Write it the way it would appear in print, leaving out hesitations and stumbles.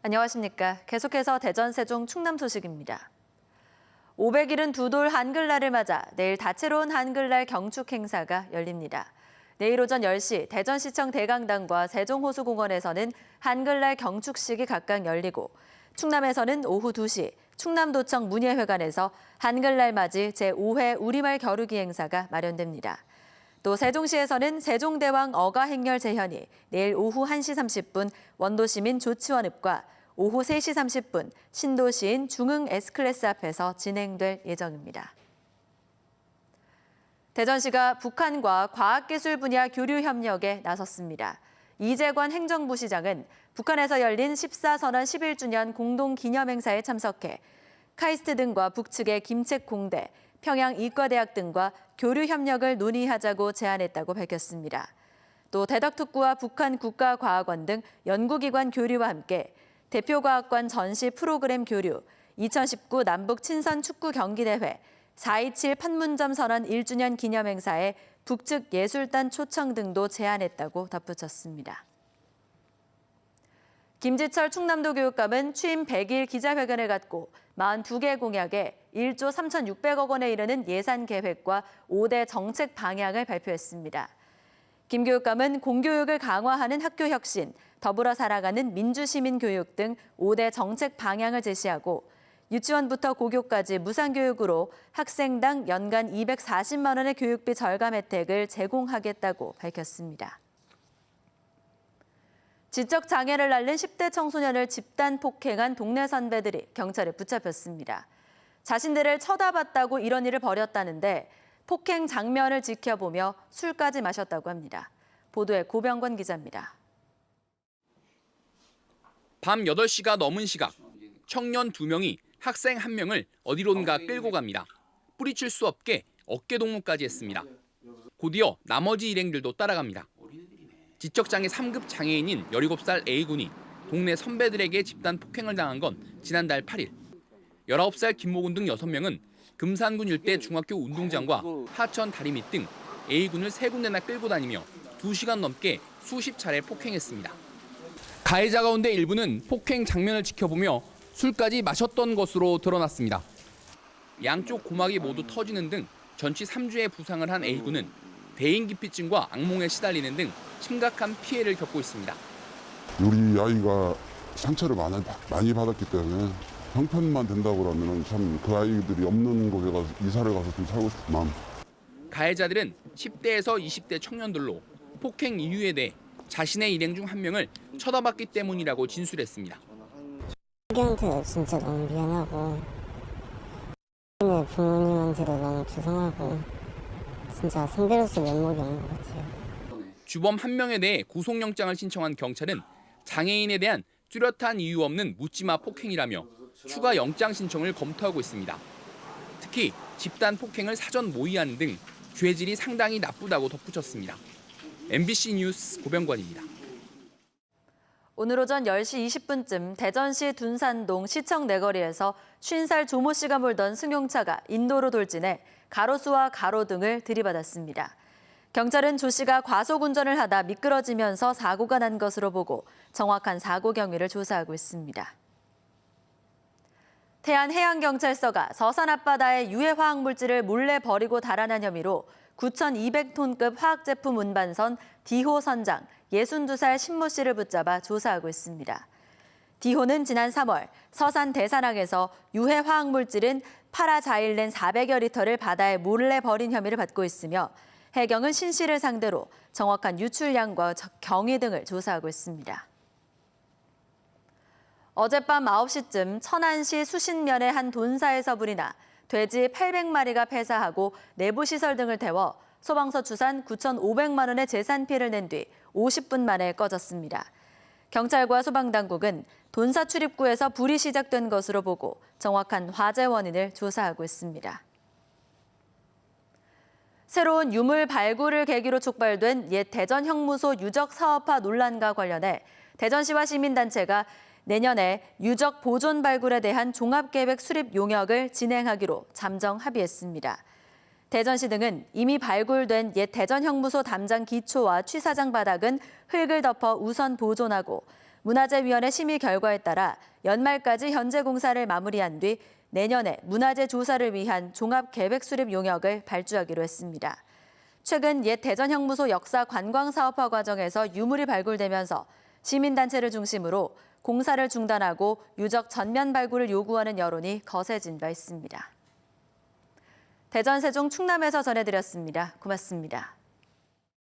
안녕하십니까. 계속해서 대전, 세종, 충남 소식입니다. 572돌 한글날을 맞아 내일 다채로운 한글날 경축 행사가 열립니다. 내일 오전 10시 대전시청 대강당과 세종호수공원에서는 한글날 경축식이 각각 열리고 충남에서는 오후 2시 충남도청 문예회관에서 한글날 맞이 제5회 우리말 겨루기 행사가 마련됩니다. 또 세종시에서는 세종대왕 어가행렬 재현이 내일 오후 1시 30분 원도시민 조치원읍과 오후 3시 30분 신도시인 중흥 S클래스 앞에서 진행될 예정입니다. 대전시가 북한과 과학기술 분야 교류 협력에 나섰습니다. 이재관 행정부 시장은 북한에서 열린 14선언 11주년 공동기념행사에 참석해 카이스트 등과 북측의 김책공대, 평양이과대학 등과 교류 협력을 논의하자고 제안했다고 밝혔습니다. 또 대덕특구와 북한 국가과학원 등 연구기관 교류와 함께 대표과학관 전시 프로그램 교류, 2019 남북 친선 축구 경기대회, 4.27 판문점 선언 1주년 기념행사에 북측 예술단 초청 등도 제안했다고 덧붙였습니다. 김지철 충남도 교육감은 취임 100일 기자회견을 갖고 42개 공약에 1조 3,600억 원에 이르는 예산 계획과 5대 정책 방향을 발표했습니다. 김 교육감은 공교육을 강화하는 학교 혁신, 더불어 살아가는 민주시민 교육 등 5대 정책 방향을 제시하고 유치원부터 고교까지 무상교육으로 학생당 연간 240만 원의 교육비 절감 혜택을 제공하겠다고 밝혔습니다. 지적 장애를 앓는 10대 청소년을 집단 폭행한 동네 선배들이 경찰에 붙잡혔습니다. 자신들을 쳐다봤다고 이런 일을 벌였다는데 폭행 장면을 지켜보며 술까지 마셨다고 합니다. 보도에 고병권 기자입니다. 밤 8시가 넘은 시각, 청년 2명이 학생 1명을 어디론가 끌고 갑니다. 뿌리칠 수 없게 어깨동무까지 했습니다. 곧이어 나머지 일행들도 따라갑니다. 지적장애 3급 장애인인 17살 A군이 동네 선배들에게 집단 폭행을 당한 건 지난달 8일. 19살 김모군 등 6명은 금산군 일대 중학교 운동장과 하천 다리 밑 등 A군을 3군데나 끌고 다니며 2시간 넘게 수십 차례 폭행했습니다. 가해자 가운데 일부는 폭행 장면을 지켜보며 술까지 마셨던 것으로 드러났습니다. 양쪽 고막이 모두 터지는 등 전치 3주의 부상을 한 A군은 대인기피증과 악몽에 시달리는 등 심각한 피해를 겪고 있습니다. 우리 아이가 상처를 많이 받았기 때문에 형편만 된다고 하면 참 그 아이들이 없는 곳에 가서 이사를 가서 좀 살고 싶은 마음. 가해자들은 10대에서 20대 청년들로 폭행 이유에 대해 자신의 일행 중 1명을 쳐다봤기 때문이라고 진술했습니다. 자기한테 진짜 너무 미안하고 부모님한테도 너무 죄송하고 진짜 상대로서 면목이 없는 것 같아요. 주범 1명에 대해 구속영장을 신청한 경찰은 장애인에 대한 뚜렷한 이유 없는 묻지마 폭행이라며 추가 영장 신청을 검토하고 있습니다. 특히 집단 폭행을 사전 모의하는 등 죄질이 상당히 나쁘다고 덧붙였습니다. MBC 뉴스 고병권입니다. 오늘 오전 10시 20분쯤 대전시 둔산동 시청 내거리에서 50살 조모 씨가 몰던 승용차가 인도로 돌진해 가로수와 가로등을 들이받았습니다. 경찰은 조 씨가 과속 운전을 하다 미끄러지면서 사고가 난 것으로 보고 정확한 사고 경위를 조사하고 있습니다. 태안해양경찰서가 서산 앞바다에 유해 화학물질을 몰래 버리고 달아난 혐의로 9,200톤급 화학제품 운반선 D호 선장 62살 신모 씨를 붙잡아 조사하고 있습니다. D호는 지난 3월 서산 대산항에서 유해 화학물질인 파라자일렌 400여 리터를 바다에 몰래 버린 혐의를 받고 있으며 해경은 신 씨를 상대로 정확한 유출량과 경위 등을 조사하고 있습니다. 어젯밤 9시쯤 천안시 수신면의 한 돈사에서 불이 나 돼지 800마리가 폐사하고 내부 시설 등을 태워 소방서 추산 9,500만 원의 재산 피해를 낸 뒤 50분 만에 꺼졌습니다. 경찰과 소방당국은 돈사 출입구에서 불이 시작된 것으로 보고 정확한 화재 원인을 조사하고 있습니다. 새로운 유물 발굴을 계기로 촉발된 옛 대전 형무소 유적 사업화 논란과 관련해 대전시와 시민단체가 내년에 유적 보존 발굴에 대한 종합계획 수립 용역을 진행하기로 잠정 합의했습니다. 대전시 등은 이미 발굴된 옛 대전형무소 담장 기초와 취사장 바닥은 흙을 덮어 우선 보존하고 문화재위원회 심의 결과에 따라 연말까지 현재 공사를 마무리한 뒤 내년에 문화재 조사를 위한 종합계획 수립 용역을 발주하기로 했습니다. 최근 옛 대전형무소 역사 관광사업화 과정에서 유물이 발굴되면서 시민단체를 중심으로 공사를 중단하고 유적 전면 발굴을 요구하는 여론이 거세진 바 있습니다. 대전, 세종, 충남에서 전해드렸습니다. 고맙습니다.